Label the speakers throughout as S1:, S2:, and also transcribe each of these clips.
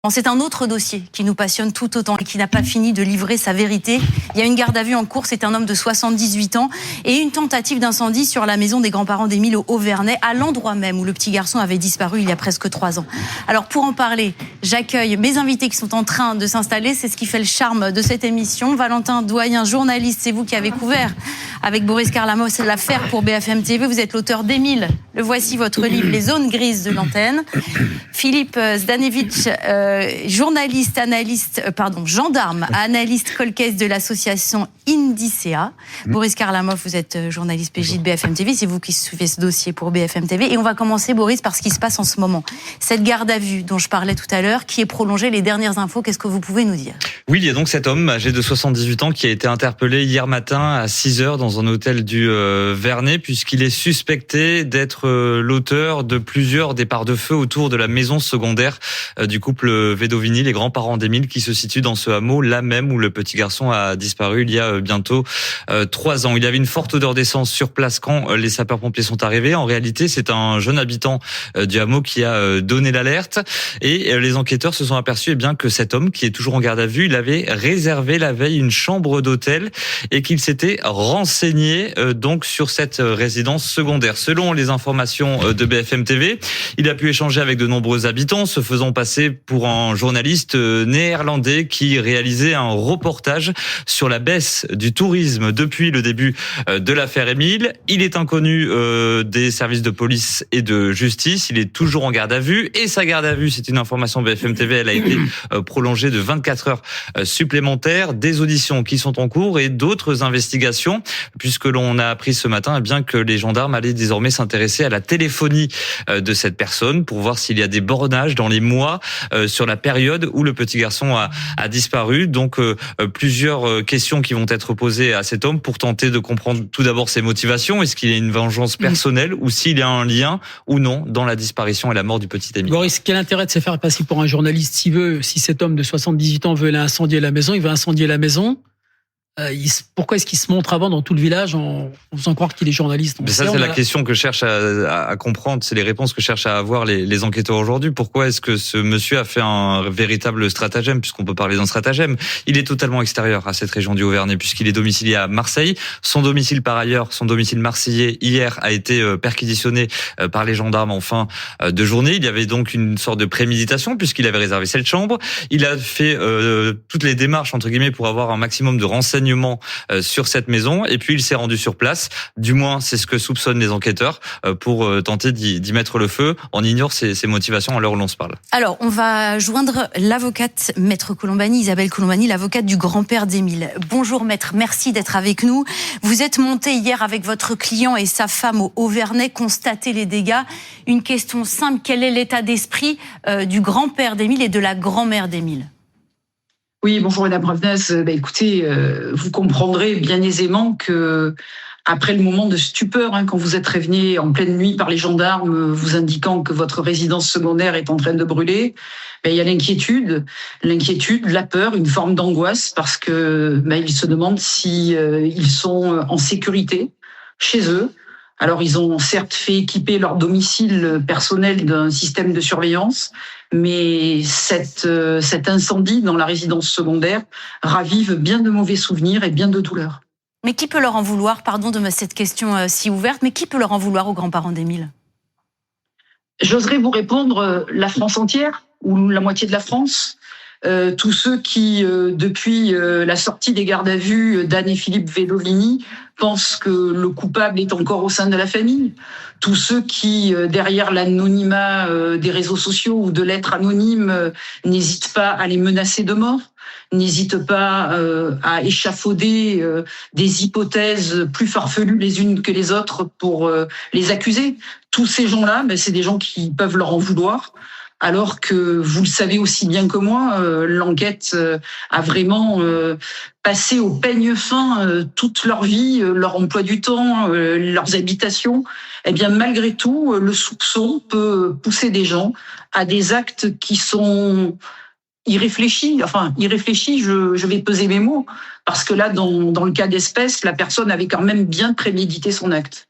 S1: Bon, c'est un autre dossier qui nous passionne tout autant et qui n'a pas fini de livrer sa vérité. Il y a une garde à vue en cours, c'est un homme de 78 ans et une tentative d'incendie sur la maison des grands-parents d'Émile au Haut-Vernay, à l'endroit même où le petit garçon avait disparu il y a presque 3 ans. Alors pour en parler, j'accueille mes invités qui sont en train de s'installer. C'est ce qui fait le charme de cette émission. Valentin Doyen, journaliste, c'est vous qui avez couvert avec Boris Karlamos l'affaire pour BFM TV. Vous êtes l'auteur d'Émile. Le voici, votre livre, Les zones grises de l'antenne. Philippe Zdanevich, journaliste, gendarme, analyste colcaise de l'association Indicea. Boris Karlamov, vous êtes journaliste PJ de BFM TV, c'est vous qui suivez ce dossier pour BFM TV. Et on va commencer, Boris, par ce qui se passe en ce moment. Cette garde à vue dont je parlais tout à l'heure, qui est prolongée, les dernières infos, qu'est-ce que vous pouvez nous dire ?
S2: Oui, il y a donc cet homme âgé de 78 ans qui a été interpellé hier matin à 6h dans un hôtel du Vernet, puisqu'il est suspecté d'être l'auteur de plusieurs départs de feu autour de la maison secondaire du couple Vedovini, les grands-parents d'Émile, qui se situe dans ce hameau, là même où le petit garçon a disparu il y a bientôt 3 ans. Il y avait une forte odeur d'essence sur place quand les sapeurs-pompiers sont arrivés. En réalité, c'est un jeune habitant du hameau qui a donné l'alerte et les enquêteurs se sont aperçus que cet homme, qui est toujours en garde à vue, il avait réservé la veille une chambre d'hôtel et qu'il s'était renseigné donc sur cette résidence secondaire. Selon les informations de BFM TV, il a pu échanger avec de nombreux habitants, se faisant passer pour un journaliste néerlandais qui réalisait un reportage sur la baisse du tourisme depuis le début de l'affaire Émile. Il est inconnu des services de police et de justice. Il est toujours en garde à vue et sa garde à vue, c'est une information BFM TV, elle a été prolongée de 24 heures supplémentaires, des auditions qui sont en cours et d'autres investigations, puisque l'on a appris ce matin que les gendarmes allaient désormais s'intéresser à la téléphonie de cette personne pour voir s'il y a des bornages dans les mois sur la période où le petit garçon a disparu. Donc plusieurs questions qui vont être posées à cet homme pour tenter de comprendre tout d'abord ses motivations. Est-ce qu'il y a une vengeance personnelle ou s'il y a un lien ou non dans la disparition et la mort du petit Émile.
S3: Boris, quel intérêt de se faire passer pour un journaliste si cet homme de 78 ans veut incendier la maison, il va incendier la maison. Pourquoi est-ce qu'il se montre avant dans tout le village en faisant croire qu'il est journaliste?
S2: Mais ça, c'est la question que cherche à comprendre, c'est les réponses que cherchent à avoir les enquêteurs aujourd'hui. Pourquoi est-ce que ce monsieur a fait un véritable stratagème, puisqu'on peut parler d'un stratagème? Il est totalement extérieur à cette région du Haut-Vernay, puisqu'il est domicilié à Marseille. Son domicile, par ailleurs, son domicile marseillais, hier, a été perquisitionné par les gendarmes en fin de journée. Il y avait donc une sorte de préméditation, puisqu'il avait réservé cette chambre. Il a fait toutes les démarches, entre guillemets, pour avoir un maximum de renseignements sur cette maison, et puis il s'est rendu sur place. Du moins, c'est ce que soupçonnent les enquêteurs pour tenter d'y mettre le feu. On ignore ses motivations à l'heure où l'on se parle.
S1: Alors, on va joindre l'avocate Maître Colombani, Isabelle Colombani, l'avocate du grand-père d'Émile. Bonjour Maître, merci d'être avec nous. Vous êtes monté hier avec votre client et sa femme au Haut-Vernay constater les dégâts. Une question simple, quel est l'état d'esprit du grand-père d'Émile et de la grand-mère d'Émile ?
S4: Oui, bonjour Madame Ravenaz. Écoutez, vous comprendrez bien aisément que après le moment de stupeur, quand vous êtes révenu en pleine nuit par les gendarmes, vous indiquant que votre résidence secondaire est en train de brûler, il y a l'inquiétude, la peur, une forme d'angoisse, parce que ils se demandent si ils sont en sécurité chez eux. Alors, ils ont certes fait équiper leur domicile personnel d'un système de surveillance, mais cet incendie dans la résidence secondaire ravive bien de mauvais souvenirs et bien de douleurs.
S1: Mais qui peut leur en vouloir, pardon de cette question si ouverte, mais qui peut leur en vouloir aux grands-parents d'Émile ?
S4: J'oserais vous répondre la France entière, ou la moitié de la France. Tous ceux qui, depuis la sortie des gardes à vue d'Anne et Philippe Vedovini, pensent que le coupable est encore au sein de la famille. Tous ceux qui, derrière l'anonymat des réseaux sociaux ou de lettres anonymes, n'hésitent pas à les menacer de mort, n'hésitent pas à échafauder des hypothèses plus farfelues les unes que les autres pour les accuser. Tous ces gens-là, c'est des gens qui peuvent leur en vouloir. Alors que, vous le savez aussi bien que moi, l'enquête a vraiment passé au peigne fin toute leur vie, leur emploi du temps, leurs habitations. Eh bien, malgré tout, le soupçon peut pousser des gens à des actes qui sont irréfléchis. Enfin, irréfléchis, je vais peser mes mots, parce que là, dans le cas d'espèce, la personne avait quand même bien prémédité son acte.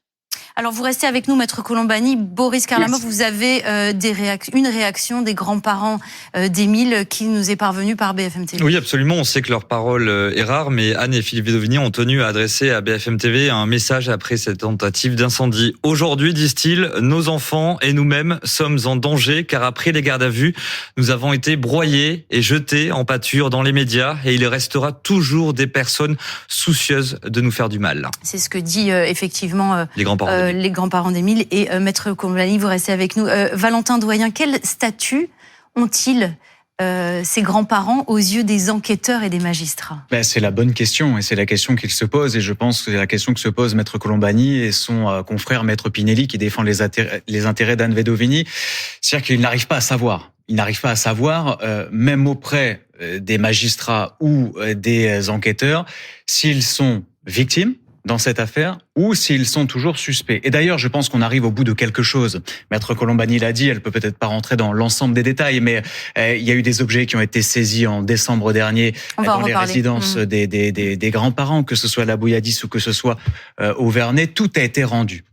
S1: Alors vous restez avec nous, Maître Colombani. Boris Karlamov, vous avez une réaction des grands-parents d'Émile qui nous est parvenue par BFM TV.
S2: Oui, absolument. On sait que leur parole est rare, mais Anne et Philippe Vedovini ont tenu à adresser à BFM TV un message après cette tentative d'incendie. Aujourd'hui, disent-ils, nos enfants et nous-mêmes sommes en danger car après les gardes à vue, nous avons été broyés et jetés en pâture dans les médias et il restera toujours des personnes soucieuses de nous faire du mal. C'est
S1: ce que dit effectivement les grands-parents d'Émile. Et Maître Colombani, vous restez avec nous. Valentin Doyen, quel statut ont-ils ces grands-parents aux yeux des enquêteurs et des magistrats?
S5: C'est la bonne question et c'est la question qu'ils se posent et je pense que c'est la question que se pose Maître Colombani et son confrère Maître Pinelli qui défend les intérêts d'Anne Vedovini. C'est-à-dire qu'ils n'arrivent pas à savoir. Ils n'arrivent pas à savoir, même auprès des magistrats ou des enquêteurs, s'ils sont victimes dans cette affaire ou s'ils sont toujours suspects. Et d'ailleurs, je pense qu'on arrive au bout de quelque chose. Maître Colombani l'a dit, elle peut peut-être pas rentrer dans l'ensemble des détails, mais il y a eu des objets qui ont été saisis en décembre dernier dans les résidences des grands-parents, que ce soit à la Bouilladis ou que ce soit au Vernet. Tout a été rendu.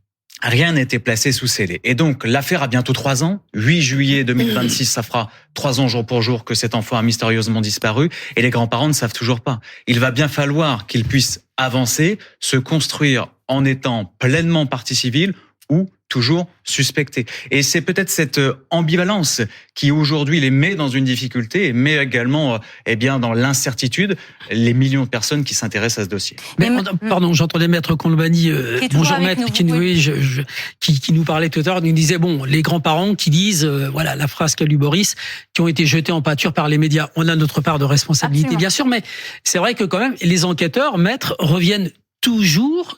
S5: Rien n'a été placé sous scellé. Et donc, l'affaire a bientôt 3 ans. 8 juillet 2026, ça fera 3 ans jour pour jour que cet enfant a mystérieusement disparu. Et les grands-parents ne savent toujours pas. Il va bien falloir qu'ils puissent avancer, se construire en étant pleinement partie civile ou toujours suspectés. Et c'est peut-être cette ambivalence qui aujourd'hui les met dans une difficulté et met également dans l'incertitude les millions de personnes qui s'intéressent à ce dossier.
S3: Mais pardon, j'entendais Maître Colombani, bonjour Maître, qui nous parlait tout à l'heure, nous disait les grands-parents qui disent la phrase qu'a lu Boris, qui ont été jetés en pâture par les médias. On a notre part de responsabilité, absolument, bien sûr, mais c'est vrai que quand même les enquêteurs, Maître, reviennent toujours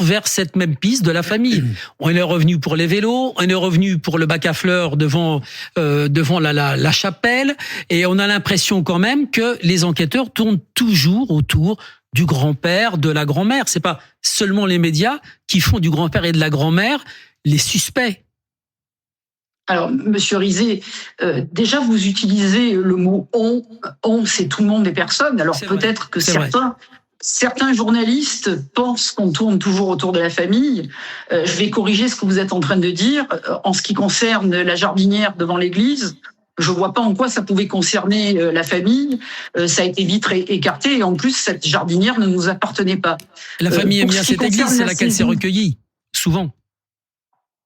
S3: vers cette même piste de la famille. On est revenu pour les vélos, on est revenu pour le bac à fleurs devant la chapelle, et on a l'impression quand même que les enquêteurs tournent toujours autour du grand-père, de la grand-mère. C'est pas seulement les médias qui font du grand-père et de la grand-mère les suspects.
S4: Alors, Monsieur Rizet, déjà vous utilisez le mot on, c'est tout le monde, des personnes. Alors peut-être que certains journalistes pensent qu'on tourne toujours autour de la famille. Je vais corriger ce que vous êtes en train de dire. En ce qui concerne la jardinière devant l'église, je vois pas en quoi ça pouvait concerner la famille. Ça a été vite écarté et en plus, cette jardinière ne nous appartenait pas.
S3: La famille aime bien cette église, c'est laquelle s'est recueillie, souvent.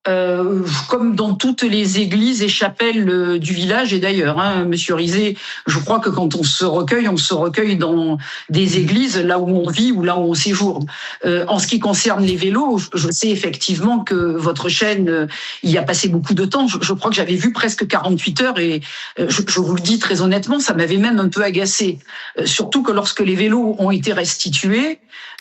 S4: Comme dans toutes les églises et chapelles du village et d'ailleurs, Monsieur Rizet, je crois que quand on se recueille dans des églises là où on vit ou là où on séjourne. En ce qui concerne les vélos, je sais effectivement que votre chaîne y a passé beaucoup de temps. Je crois que j'avais vu presque 48 heures et je vous le dis très honnêtement, ça m'avait même un peu agacé. Surtout que lorsque les vélos ont été restitués,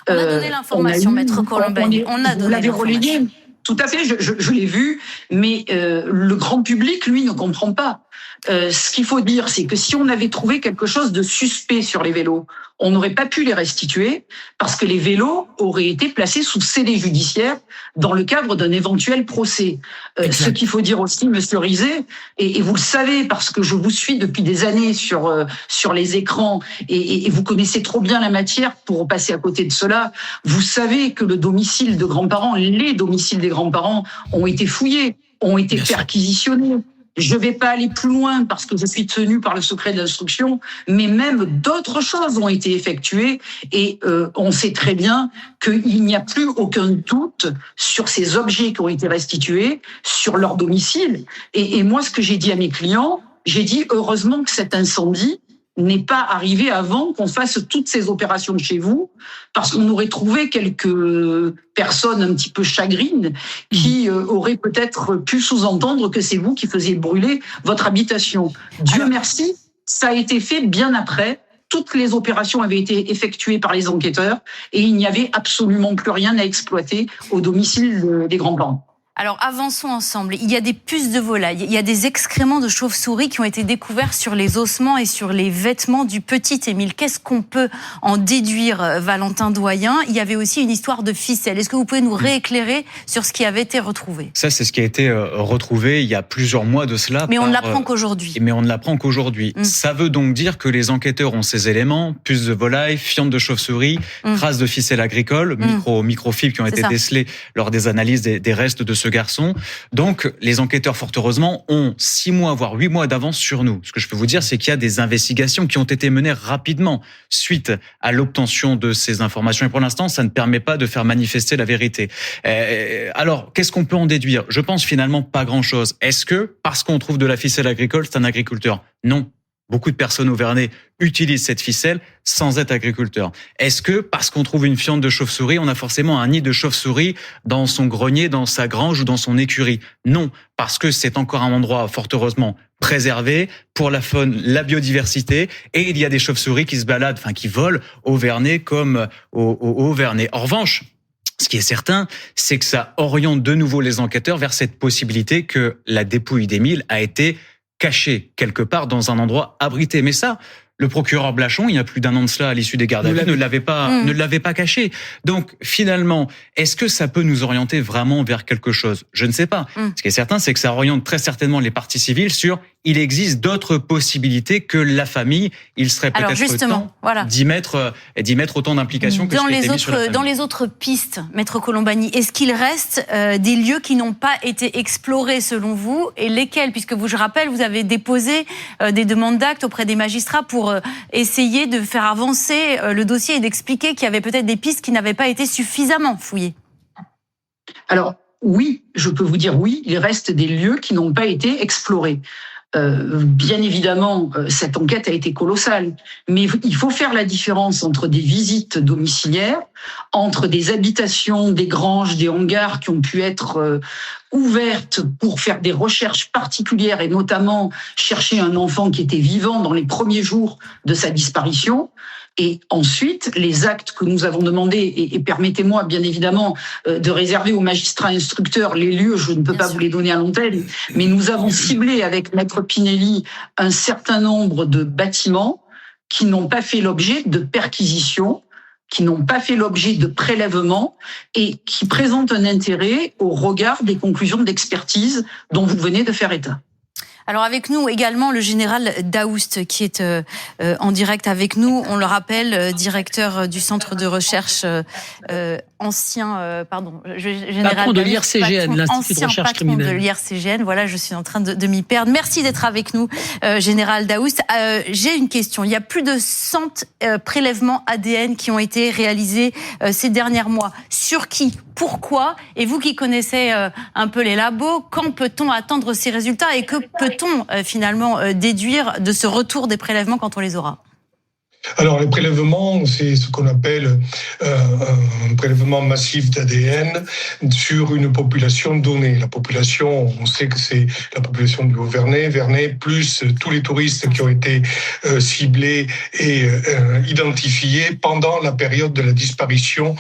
S1: on a donné l'information, Maître Colombani. On a donné l'information.
S4: Tout à fait, je l'ai vu, mais le grand public, lui, ne comprend pas. Ce qu'il faut dire, c'est que si on avait trouvé quelque chose de suspect sur les vélos, on n'aurait pas pu les restituer parce que les vélos auraient été placés sous scellé judiciaire dans le cadre d'un éventuel procès. Ce qu'il faut dire aussi, Monsieur Rizet, et vous le savez parce que je vous suis depuis des années sur les écrans et vous connaissez trop bien la matière pour passer à côté de cela. Vous savez que les domiciles des grands-parents ont été fouillés, ont été perquisitionnés. Je ne vais pas aller plus loin parce que je suis tenue par le secret de l'instruction, mais même d'autres choses ont été effectuées et on sait très bien qu'il n'y a plus aucun doute sur ces objets qui ont été restitués, sur leur domicile. Et moi, ce que j'ai dit à mes clients, j'ai dit heureusement que cet incendie n'est pas arrivé avant qu'on fasse toutes ces opérations chez vous, parce qu'on aurait trouvé quelques personnes un petit peu chagrines qui auraient peut-être pu sous-entendre que c'est vous qui faisiez brûler votre habitation. Dieu merci, ça a été fait bien après. Toutes les opérations avaient été effectuées par les enquêteurs et il n'y avait absolument plus rien à exploiter au domicile des grands-parents.
S1: Alors avançons ensemble. Il y a des puces de volaille, il y a des excréments de chauve-souris qui ont été découverts sur les ossements et sur les vêtements du petit Émile. Qu'est-ce qu'on peut en déduire, Valentin Doyen? Il y avait aussi une histoire de ficelle. Est-ce que vous pouvez nous rééclairer sur ce qui avait été retrouvé?
S5: Ça, c'est ce qui a été retrouvé il y a plusieurs mois de cela.
S1: Mais on ne l'apprend qu'aujourd'hui.
S5: Mais on ne l'apprend qu'aujourd'hui. Ça veut donc dire que les enquêteurs ont ces éléments, puces de volaille, fientes de chauve-souris, traces de ficelle agricole, microfibres qui ont été décelées lors des analyses des restes de ce garçon. Donc, les enquêteurs, fort heureusement, ont 6 mois, voire 8 mois d'avance sur nous. Ce que je peux vous dire, c'est qu'il y a des investigations qui ont été menées rapidement suite à l'obtention de ces informations. Et pour l'instant, ça ne permet pas de faire manifester la vérité. Alors, qu'est-ce qu'on peut en déduire? Je pense finalement pas grand-chose. Est-ce que, parce qu'on trouve de la ficelle agricole, c'est un agriculteur? Non. Beaucoup de personnes au Vernet utilisent cette ficelle sans être agriculteurs. Est-ce que, parce qu'on trouve une fiente de chauve-souris, on a forcément un nid de chauve-souris dans son grenier, dans sa grange ou dans son écurie? Non, parce que c'est encore un endroit fort heureusement préservé pour la faune, la biodiversité, et il y a des chauves-souris qui se baladent, qui volent au Vernet comme au Vernet. En revanche, ce qui est certain, c'est que ça oriente de nouveau les enquêteurs vers cette possibilité que la dépouille d'Émile a été caché quelque part dans un endroit abrité. Mais ça, le procureur Blachon, il y a plus d'1 an de cela, à l'issue des gardes à vue, ne l'avait pas caché. Donc, finalement, est-ce que ça peut nous orienter vraiment vers quelque chose? Je ne sais pas. Ce qui est certain, c'est que ça oriente très certainement les parties civiles sur il existe d'autres possibilités que la famille. Il serait peut-être temps d'y mettre autant d'implications que ce qui a été mis sur la famille.
S1: Dans les autres pistes, Maître Colombani, est-ce qu'il reste des lieux qui n'ont pas été explorés selon vous, et lesquels? Puisque je rappelle, vous avez déposé des demandes d'actes auprès des magistrats pour essayer de faire avancer le dossier et d'expliquer qu'il y avait peut-être des pistes qui n'avaient pas été suffisamment fouillées.
S4: Alors oui, je peux vous dire oui, il reste des lieux qui n'ont pas été explorés. Bien évidemment, cette enquête a été colossale, mais il faut faire la différence entre des visites domiciliaires, entre des habitations, des granges, des hangars qui ont pu être ouvertes pour faire des recherches particulières et notamment chercher un enfant qui était vivant dans les premiers jours de sa disparition. Et ensuite, les actes que nous avons demandés, et permettez-moi bien évidemment de réserver aux magistrats instructeurs les lieux, je ne peux pas vous les donner à l'antenne, mais nous avons ciblé avec Maître Pinelli un certain nombre de bâtiments qui n'ont pas fait l'objet de perquisitions, qui n'ont pas fait l'objet de prélèvements et qui présentent un intérêt au regard des conclusions d'expertise dont vous venez de faire état.
S1: Alors avec nous également le général Daoust qui est en direct avec nous. On le rappelle, directeur du centre de recherche
S3: patron de l'IRCGN, l'Institut de recherche criminelle.
S1: De l'IRCGN, voilà, je suis en train de m'y perdre. Merci d'être avec nous, général Daoust. J'ai une question. Il y a plus de 100 prélèvements ADN qui ont été réalisés ces derniers mois. Sur qui? Pourquoi? Et vous qui connaissez un peu les labos, quand peut-on attendre ces résultats et que peut-on finalement déduire de ce retour des prélèvements quand on les aura?
S6: Alors, les prélèvements, c'est ce qu'on appelle un prélèvement massif d'ADN sur une population donnée. La population, on sait que c'est la population du Haut-Vernet, plus tous les touristes qui ont été ciblés et identifiés pendant la période de la disparition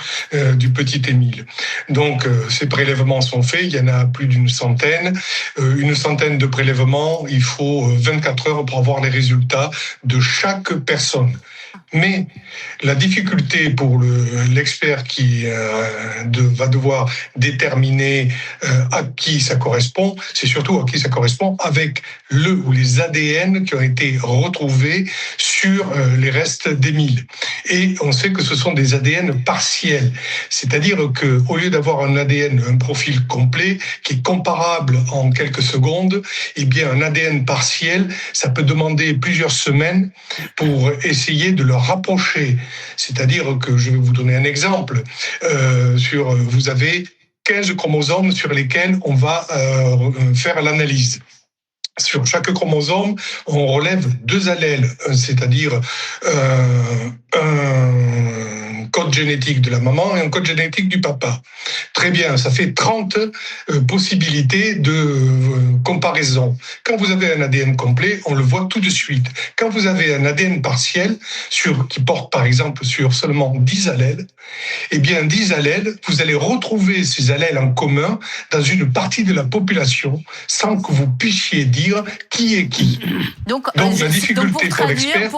S6: du petit Émile. Donc, ces prélèvements sont faits, il y en a plus d'une centaine. Une centaine de prélèvements, il faut 24 heures pour avoir les résultats de chaque personne. Mais la difficulté pour l'expert qui va devoir déterminer à qui ça correspond, c'est surtout à qui ça correspond avec le ou les ADN qui ont été retrouvés sur les restes d'Émile. Et on sait que ce sont des ADN partiels, c'est-à-dire que au lieu d'avoir un ADN, un profil complet qui est comparable en quelques secondes, eh bien un ADN partiel, ça peut demander plusieurs semaines pour essayer de le rapprocher. C'est-à-dire que, je vais vous donner un exemple, vous avez 15 chromosomes sur lesquels on va faire l'analyse. Sur chaque chromosome, on relève 2 allèles, c'est-à-dire un code génétique de la maman et un code génétique du papa. Très bien, ça fait 30 possibilités de comparaison. Quand vous avez un ADN complet, on le voit tout de suite. Quand vous avez un ADN partiel qui porte par exemple sur seulement 10 allèles, eh bien 10 allèles, vous allez retrouver ces allèles en commun dans une partie de la population sans que vous puissiez dire qui est qui.
S1: Donc
S6: la difficulté pour l'expert...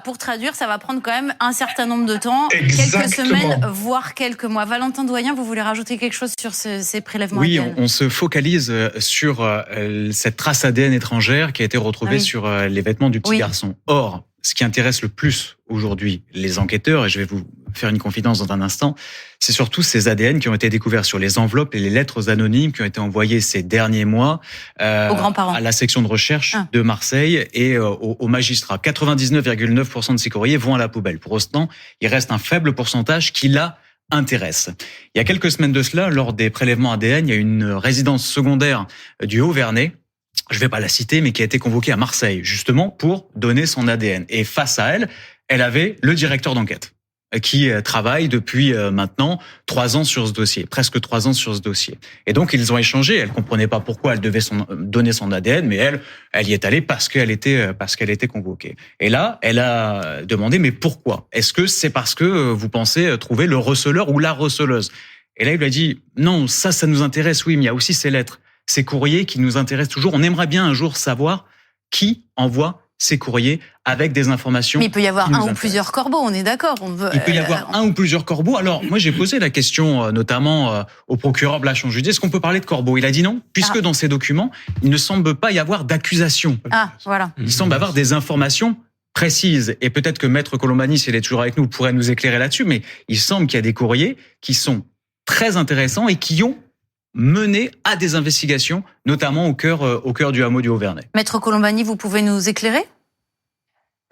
S1: Pour traduire, ça va prendre quand même un certain nombre de temps,
S6: Exactement.
S1: Quelques semaines, voire quelques mois. Valentin Doyen, vous voulez rajouter quelque chose sur ces prélèvements ADN ?
S5: On se focalise sur cette trace ADN étrangère qui a été retrouvée sur les vêtements du petit garçon. Or, ce qui intéresse le plus aujourd'hui les enquêteurs, et je vais vous faire une confidence dans un instant, c'est surtout ces ADN qui ont été découverts sur les enveloppes et les lettres anonymes qui ont été envoyées ces derniers mois
S1: aux grands-parents,
S5: à la section de recherche de Marseille et aux magistrats. 99,9% de ces courriers vont à la poubelle. Pour autant, il reste un faible pourcentage qui là intéresse. Il y a quelques semaines de cela, lors des prélèvements ADN, il y a une résidence secondaire du Haut-Vernay, je ne vais pas la citer, mais qui a été convoquée à Marseille, justement pour donner son ADN. Et face à elle, elle avait le directeur d'enquête, qui travaille depuis maintenant 3 ans sur ce dossier, presque 3 ans sur ce dossier. Et donc, ils ont échangé. Elle comprenait pas pourquoi elle devait donner son ADN, mais elle y est allée parce qu'elle était convoquée. Et là, elle a demandé, mais pourquoi ? Est-ce que c'est parce que vous pensez trouver le receleur ou la receleuse ? Et là, il lui a dit, non, ça nous intéresse, oui, mais il y a aussi ces lettres, ces courriers qui nous intéressent toujours. On aimerait bien un jour savoir qui envoie ces courriers avec des informations.
S1: Mais il peut y avoir un ou plusieurs corbeaux, on est d'accord.
S5: Il peut y avoir un ou plusieurs corbeaux. Alors, moi, j'ai posé la question, notamment au procureur Blachon. Je lui ai dit, est-ce qu'on peut parler de corbeaux ? Il a dit non, puisque dans ces documents, il ne semble pas y avoir d'accusation.
S1: Voilà.
S5: Il semble avoir des informations précises. Et peut-être que Maître Colombani, s'il est toujours avec nous, pourrait nous éclairer là-dessus, mais il semble qu'il y a des courriers qui sont très intéressants et qui ont mené à des investigations, notamment au cœur du hameau du Haut-Vernay.
S1: Maître Colombani, vous pouvez nous éclairer ?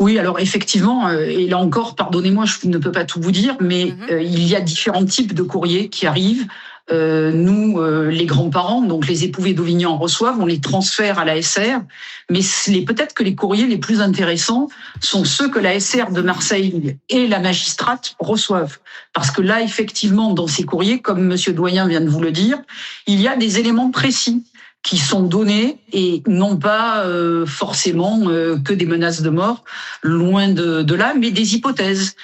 S4: Oui, alors effectivement, et là encore, pardonnez-moi, je ne peux pas tout vous dire, mais il y a différents types de courriers qui arrivent. Nous, les grands-parents, donc les époux védovignans reçoivent, on les transfère à la SR, mais peut-être que les courriers les plus intéressants sont ceux que la SR de Marseille et la magistrate reçoivent. Parce que là, effectivement, dans ces courriers, comme Monsieur Doyen vient de vous le dire, il y a des éléments précis qui sont donnés et non pas forcément que des menaces de mort, loin de là, mais des hypothèses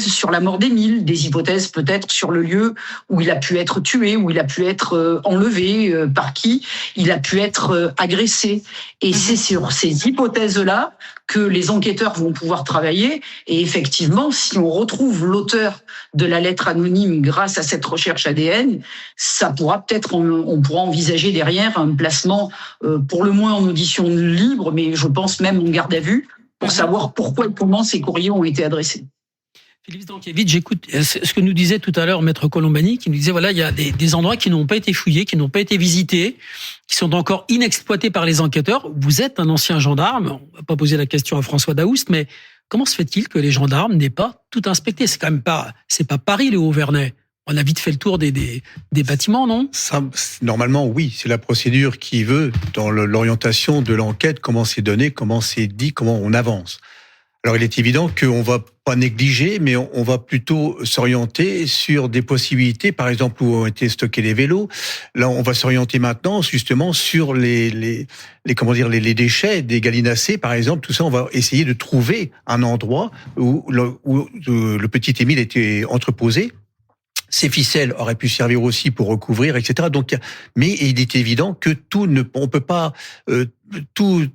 S4: sur la mort d'Émile, des hypothèses peut-être sur le lieu où il a pu être tué, où il a pu être enlevé, par qui il a pu être agressé. Et c'est sur ces hypothèses-là que les enquêteurs vont pouvoir travailler. Et effectivement, si on retrouve l'auteur de la lettre anonyme grâce à cette recherche ADN, ça pourra peut-être, on pourra envisager derrière un placement, pour le moins en audition libre, mais je pense même en garde à vue, pour savoir pourquoi et comment ces courriers ont été adressés.
S3: Philippe Stankiewicz, j'écoute ce que nous disait tout à l'heure Maître Colombani, qui nous disait voilà, il y a des endroits qui n'ont pas été fouillés, qui n'ont pas été visités, qui sont encore inexploités par les enquêteurs. Vous êtes un ancien gendarme, on va pas poser la question à François Daoust, mais comment se fait-il que les gendarmes n'aient pas tout inspecté ? C'est quand même pas Paris, le Haut-Vernay. On a vite fait le tour des bâtiments, non ?
S7: Ça, normalement, oui. C'est la procédure qui veut, dans l'orientation de l'enquête, comment c'est donné, comment c'est dit, comment on avance. Alors, il est évident qu'on va pas négliger, mais on va plutôt s'orienter sur des possibilités, par exemple, où ont été stockés les vélos. Là, on va s'orienter maintenant, justement, sur les déchets des gallinacés, par exemple. Tout ça, on va essayer de trouver un endroit où le petit Émile était entreposé. Ces ficelles auraient pu servir aussi pour recouvrir, etc. Donc, mais il est évident que on peut pas tout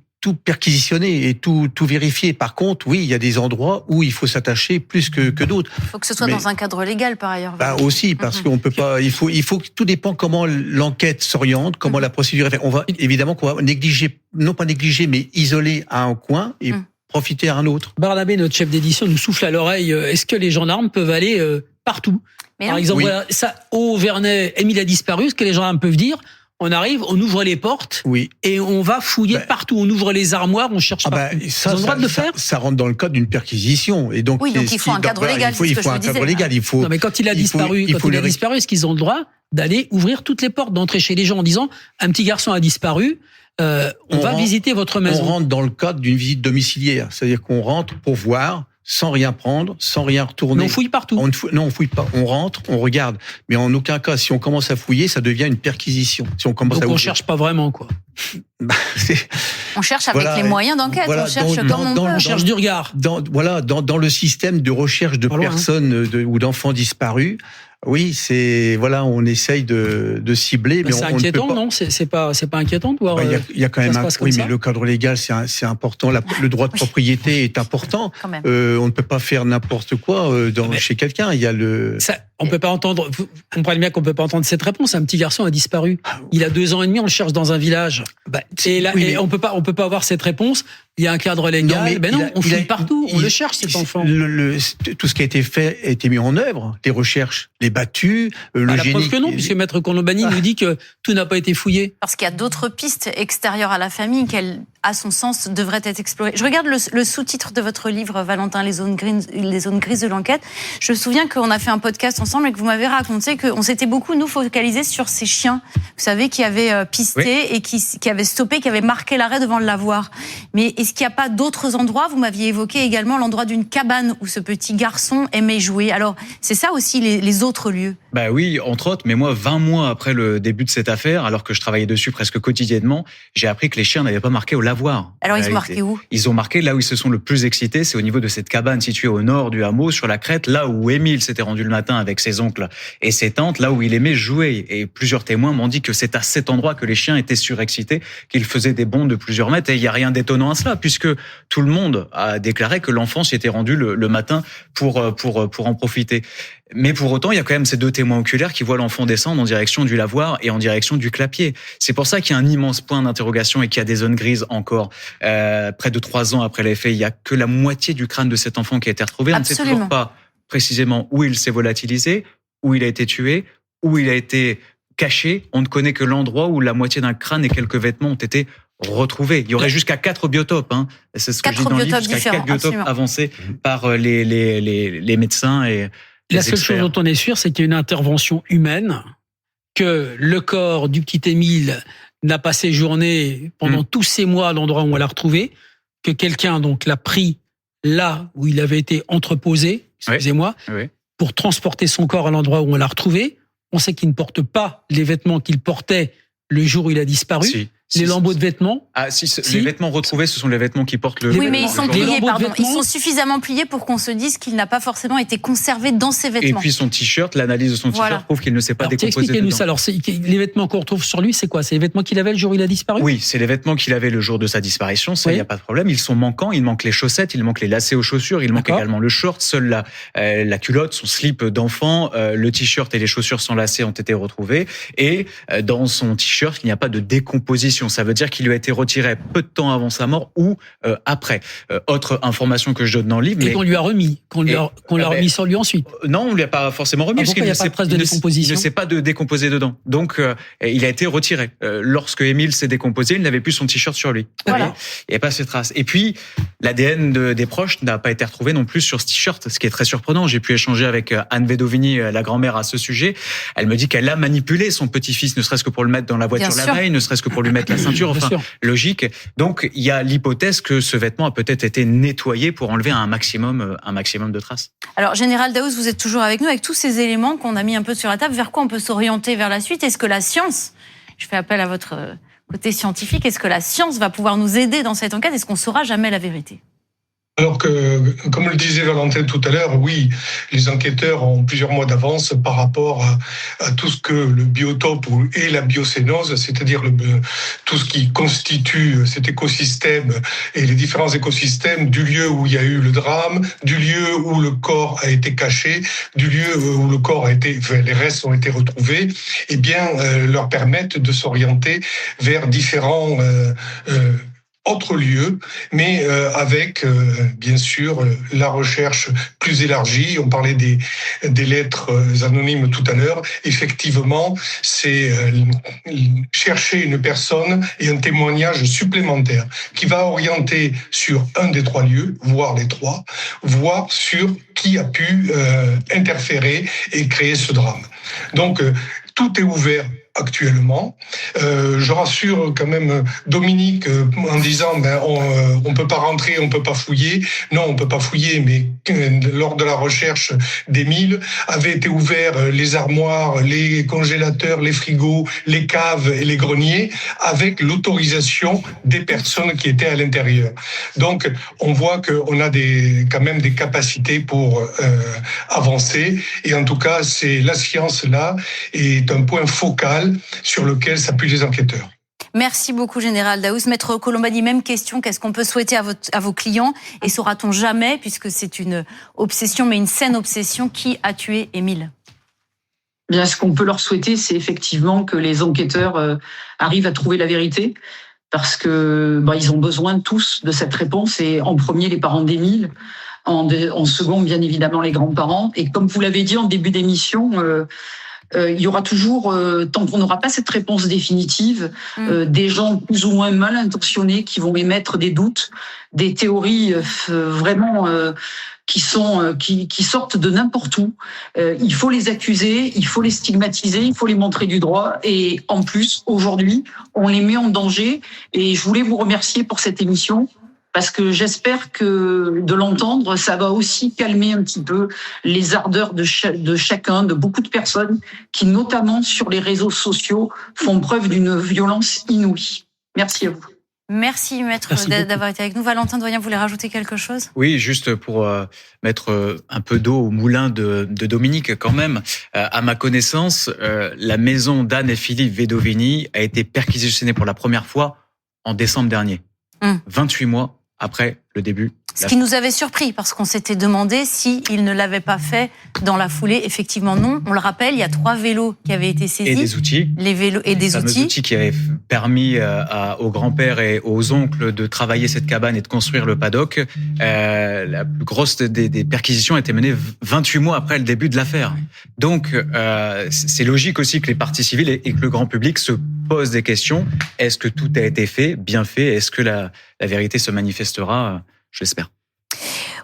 S7: perquisitionner et tout vérifier. Par contre, oui, il y a des endroits où il faut s'attacher plus que d'autres.
S1: Il faut que ce soit dans un cadre légal, par ailleurs.
S7: Aussi, parce qu'on peut pas. Il faut tout dépend comment l'enquête s'oriente, comment la procédure est faite. On va évidemment qu'on va négliger, non pas négliger, mais isoler à un coin et profiter à un autre.
S3: Barnabé, notre chef d'édition, nous souffle à l'oreille. Est-ce que les gendarmes peuvent aller partout ? Par exemple, voilà, ça, au Vernay, Émile a disparu. Ce que les gendarmes peuvent dire, on arrive, on ouvre les portes, et on va fouiller partout. On ouvre les armoires, on cherche partout. Ils ont le droit de le faire.
S7: Ça rentre dans le cadre d'une perquisition. Et donc,
S1: donc il faut un cadre légal.
S7: Il faut un cadre légal.
S3: Non, mais quand il a disparu, est-ce qu'ils ont le droit d'aller ouvrir toutes les portes, d'entrer chez les gens en disant, un petit garçon a disparu, on va visiter votre maison.
S7: On rentre dans le cadre d'une visite domiciliaire. C'est-à-dire qu'on rentre pour voir sans rien prendre, sans rien retourner.
S3: Mais on fouille partout.
S7: On fouille pas. On rentre, on regarde. Mais en aucun cas, si on commence à fouiller, ça devient une perquisition. Si on commence
S3: Donc on cherche pas vraiment, quoi.
S1: On cherche avec les moyens d'enquête. On cherche comme on peut.
S3: On cherche du regard.
S7: Dans le système de recherche de personnes ou d'enfants disparus. Oui, on essaye de cibler, mais
S3: c'est inquiétant, non ? C'est pas inquiétant de voir.
S7: Il y a quand même mais le cadre légal, c'est important. Le droit de propriété est important. On ne peut pas faire n'importe quoi chez quelqu'un. Il y a
S3: on peut pas entendre. Vous comprenez bien qu'on peut pas entendre cette réponse. Un petit garçon a disparu. Il a 2 ans et demi. On le cherche dans un village. Et on peut pas avoir cette réponse. Il y a un cadre légal. On fouille partout. On le cherche, cet enfant.
S7: Tout ce qui a été fait a été mis en œuvre. Les recherches, les battus, le génie.
S3: La preuve que non, puisque Maître Colombani nous dit que tout n'a pas été fouillé.
S1: Parce qu'il y a d'autres pistes extérieures à la famille qu'elle, à son sens, devraient être explorées. Je regarde le sous-titre de votre livre, Valentin, les zones grises de l'enquête. Je me souviens qu'on a fait un podcast ensemble et que vous m'avez raconté qu'on s'était beaucoup, nous, focalisés sur ces chiens, vous savez, qui avaient pisté et qui avaient stoppé, qui avaient marqué l'arrêt devant le lavoir. Mais est-ce qu'il n'y a pas d'autres endroits ? Vous m'aviez évoqué également l'endroit d'une cabane où ce petit garçon aimait jouer. Alors, c'est ça aussi les autres lieux ?
S5: Bah oui, entre autres, mais moi, 20 mois après le début de cette affaire, alors que je travaillais dessus presque quotidiennement, j'ai appris que les chiens n'avaient pas marqué au lavoir.
S1: Alors, ils sont marqués où ?
S5: Ils ont marqué là où ils se sont le plus excités, c'est au niveau de cette cabane située au nord du hameau, sur la crête, là où Émile s'était rendu le matin avec ses oncles et ses tantes, là où il aimait jouer. Et plusieurs témoins m'ont dit que c'est à cet endroit que les chiens étaient surexcités, qu'ils faisaient des bonds de plusieurs mètres. Et il n'y a rien d'étonnant à cela, puisque tout le monde a déclaré que l'enfant s'y était rendu le matin pour en profiter. Mais pour autant, il y a quand même ces 2 témoins oculaires qui voient l'enfant descendre en direction du lavoir et en direction du clapier. C'est pour ça qu'il y a un immense point d'interrogation et qu'il y a des zones grises encore. Près de 3 ans après les faits, il y a que la moitié du crâne de cet enfant qui a été retrouvé. On ne sait toujours pas précisément où il s'est volatilisé, où il a été tué, où il a été caché. On ne connaît que l'endroit où la moitié d'un crâne et quelques vêtements ont été retrouvés. Il y aurait jusqu'à 4 biotopes. C'est ce que je dis dans le livre, jusqu'à 4 biotopes avancés par les médecins et
S3: la seule chose dont on est sûr, c'est qu'il y a une intervention humaine, que le corps du petit Émile n'a pas séjourné pendant tous ces mois à l'endroit où on l'a retrouvé, que quelqu'un donc l'a pris là où il avait été entreposé, pour transporter son corps à l'endroit où on l'a retrouvé. On sait qu'il ne porte pas les vêtements qu'il portait le jour où il a disparu. Les lambeaux de vêtements.
S5: Les vêtements retrouvés, ce sont les vêtements qui portent le.
S1: Oui, mais ils sont pliés, pardon. Ils sont suffisamment pliés pour qu'on se dise qu'il n'a pas forcément été conservé dans ses vêtements.
S5: Et puis son t-shirt, l'analyse de son t-shirt prouve qu'il ne s'est pas décomposé.
S3: Expliquez-nous ça. Alors, les vêtements qu'on retrouve sur lui, c'est quoi ? C'est les vêtements qu'il avait le jour où il a disparu ?
S5: Oui, c'est les vêtements qu'il avait le jour de sa disparition. Ça, il n'y a pas de problème. Ils sont manquants. Il manque les chaussettes, il manque les lacets aux chaussures, il manque également le short. Seule la culotte, son slip d'enfant, le t-shirt et les chaussures sans lacets ont été retrouvés. Et dans son t-shirt, il n'y a pas de décomposition. Ça veut dire qu'il lui a été retiré peu de temps avant sa mort ou après. Autre information que je donne dans le livre.
S3: Et qu'on lui a remis, qu'on l'a remis sur lui ensuite.
S5: Non, on lui a pas forcément remis.
S3: Pourquoi il n'y a pas de trace de décomposition ?
S5: Il ne sait pas de décomposer dedans. Donc, il a été retiré. Lorsque Émile s'est décomposé, il n'avait plus son t-shirt sur lui.
S1: Voilà.
S5: Il n'y a pas ces traces. Et puis, l'ADN des proches n'a pas été retrouvé non plus sur ce t-shirt, ce qui est très surprenant. J'ai pu échanger avec Anne Vedovini, la grand-mère, à ce sujet. Elle me dit qu'elle a manipulé son petit-fils, ne serait-ce que pour le mettre dans la voiture la veille, ne serait-ce que pour lui mettre la ceinture. Enfin, logique. Donc, il y a l'hypothèse que ce vêtement a peut-être été nettoyé pour enlever un maximum de traces.
S1: Alors, Général Daoust, vous êtes toujours avec nous avec tous ces éléments qu'on a mis un peu sur la table. Vers quoi on peut s'orienter vers la suite ? Est-ce que la science, je fais appel à votre côté scientifique, est-ce que la science va pouvoir nous aider dans cette enquête ? Est-ce qu'on saura jamais la vérité ?
S6: Alors que, comme le disait Valentin tout à l'heure, oui, les enquêteurs ont plusieurs mois d'avance par rapport à tout ce que le biotope et la biocénose, c'est-à-dire tout ce qui constitue cet écosystème et les différents écosystèmes du lieu où il y a eu le drame, du lieu où le corps a été caché, du lieu où le corps les restes ont été retrouvés, eh bien, leur permettent de s'orienter vers différents autres lieux, mais avec bien sûr la recherche plus élargie. On parlait des lettres anonymes tout à l'heure. Effectivement, c'est chercher une personne et un témoignage supplémentaire qui va orienter sur un des 3 lieux, voire les 3, voire sur qui a pu interférer et créer ce drame. Donc tout est ouvert actuellement. Je rassure quand même Dominique en disant on peut pas rentrer, on peut pas fouiller. Non, on peut pas fouiller, mais lors de la recherche d'Émile avaient été ouverts les armoires, les congélateurs, les frigos, les caves et les greniers avec l'autorisation des personnes qui étaient à l'intérieur. Donc on voit qu'on a quand même des capacités pour avancer, et en tout cas c'est la science là est un point focal sur lequel s'appuient les enquêteurs.
S1: Merci beaucoup, Général Daoust. Maître Colombani, même question. Qu'est-ce qu'on peut souhaiter à vos clients? Et saura-t-on jamais, puisque c'est une obsession, mais une saine obsession, qui a tué Émile?
S4: Bien, ce qu'on peut leur souhaiter, c'est effectivement que les enquêteurs arrivent à trouver la vérité, parce que ils ont besoin tous de cette réponse, et en premier les parents d'Émile, en second bien évidemment les grands-parents. Et comme vous l'avez dit en début d'émission, il y aura toujours, tant qu'on n'aura pas cette réponse définitive, des gens plus ou moins mal intentionnés qui vont émettre des doutes, des théories vraiment qui sortent de n'importe où. Il faut les accuser, il faut les stigmatiser, il faut les montrer du doigt. Et en plus, aujourd'hui, on les met en danger. Et je voulais vous remercier pour cette émission, parce que j'espère que de l'entendre, ça va aussi calmer un petit peu les ardeurs de chacun, de beaucoup de personnes qui, notamment sur les réseaux sociaux, font preuve d'une violence inouïe. Merci à vous.
S1: Merci, Maître, d'avoir été avec nous. Valentin Doyen, vous voulez rajouter quelque chose?
S5: Oui, juste pour mettre un peu d'eau au moulin de Dominique quand même. À ma connaissance, la maison d'Anne et Philippe Vedovini a été perquisitionnée pour la première fois en décembre dernier. 28 mois après le début.
S1: Ce qui nous avait surpris, parce qu'on s'était demandé s'il ne l'avait pas fait dans la foulée. Effectivement, non. On le rappelle, il y a 3 vélos qui avaient été saisis.
S5: Et des outils.
S1: Les vélos et des outils
S5: qui avaient permis aux grands-pères et aux oncles de travailler cette cabane et de construire le paddock. La plus grosse des perquisitions a été menée 28 mois après le début de l'affaire. Donc, c'est logique aussi que les parties civiles et que le grand public se posent des questions. Est-ce que tout a été fait, bien fait? Est-ce que la vérité se manifestera? Je l'espère.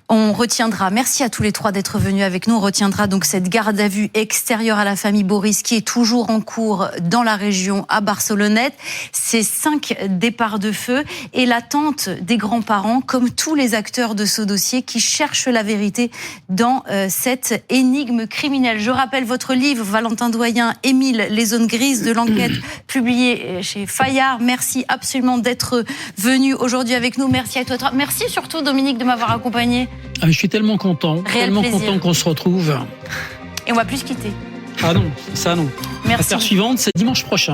S1: On retiendra, merci à tous les 3 d'être venus avec nous, on retiendra donc cette garde à vue extérieure à la famille Boris qui est toujours en cours dans la région à Barcelonnette. Ces 5 départs de feu et l'attente des grands-parents, comme tous les acteurs de ce dossier qui cherchent la vérité dans cette énigme criminelle. Je rappelle votre livre, Valentin Doyen, Émile, les zones grises de l'enquête, publié chez Fayard. Merci absolument d'être venu aujourd'hui avec nous. Merci à toi. Merci surtout, Dominique, de m'avoir accompagné.
S3: Je suis tellement content, content qu'on se retrouve.
S1: Et on va plus se quitter.
S3: Ah non, ça non.
S1: Merci.
S3: L'affaire suivante, c'est dimanche prochain.